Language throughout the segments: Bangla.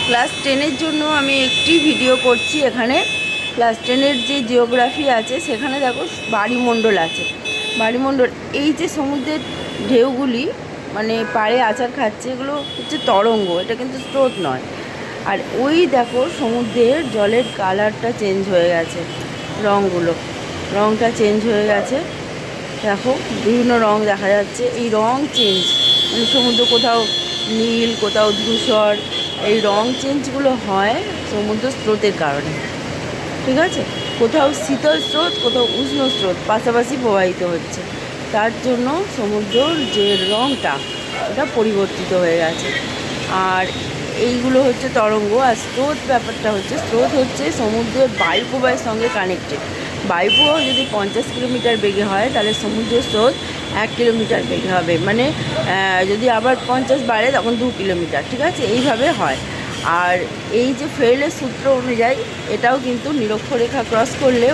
ক্লাস 10-এর জন্য আমি একটি ভিডিও করছি এখানে। ক্লাস 10-এর যে জিওগ্রাফি আছে সেখানে দেখো বাড়িমণ্ডল আছে। বাড়িমণ্ডল, এই যে সমুদ্রের ঢেউগুলি মানে পাড়ে আছাড় খাচ্ছে, এগুলো হচ্ছে তরঙ্গ, এটা কিন্তু স্রোত নয়। আর ওই দেখো সমুদ্রের জলের কালারটা চেঞ্জ হয়ে গেছে, রঙটা চেঞ্জ হয়ে গেছে। দেখো বিভিন্ন রং দেখা যাচ্ছে, এই রং চেঞ্জ মানে সমুদ্র কোথাও নীল, কোথাও ধূসর, এই রং চেঞ্জগুলো হয় সমুদ্র স্রোতের কারণে। ঠিক আছে, কোথাও শীতল স্রোত, কোথাও উষ্ণ স্রোত পাশাপাশি প্রবাহিত হচ্ছে, তার জন্য সমুদ্রর যে রঙটা ওটা পরিবর্তিত হয়ে গেছে। আর এইগুলো হচ্ছে তরঙ্গ। আর স্রোত ব্যাপারটা হচ্ছে, স্রোত হচ্ছে সমুদ্রের বায়ুপ্রবাহের সঙ্গে কানেক্টেড। বায়ুপ্রবাহ যদি 50 কিলোমিটার বেগে হয় তাহলে সমুদ্রের স্রোত 1 কিলোমিটার বেগে হবে, মানে যদি আবার 50 বাড়ে তখন 2 কিলোমিটার। ঠিক আছে, এইভাবে হয়। আর এই যে ফেরেলের সূত্র অনুযায়ী এটাও কিন্তু নিরক্ষরেখা ক্রস করলে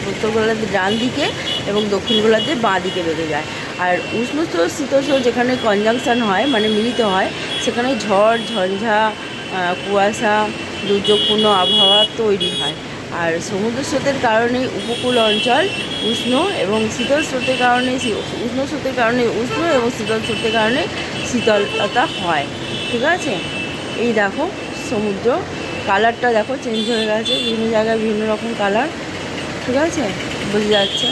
উত্তর গোলার্ধের ডান দিকে এবং দক্ষিণ গোলার্ধের বাঁ দিকে বেগে যায়। আর উষ্ণ স্রোত শীতল স্রোত যেখানে কনজাংশন হয় মানে মিলিত হয়, সেখানে ঝড় ঝঞ্ঝা, কুয়াশা, দুর্যোগপূর্ণ আবহাওয়া তৈরি হয়। আর সমুদ্র স্রোতের কারণে উপকূল অঞ্চল উষ্ণ এবং শীতল স্রোতের কারণে উষ্ণ স্রোতের কারণে উষ্ণ এবং শীতল স্রোতের কারণে শীতলতা হয়। ঠিক আছে, এই দেখো সমুদ্র কালারটা দেখো চেঞ্জ হয়ে গেছে, বিভিন্ন জায়গায় বিভিন্ন রকম কালার। ঠিক আছে, বোঝা যাচ্ছে।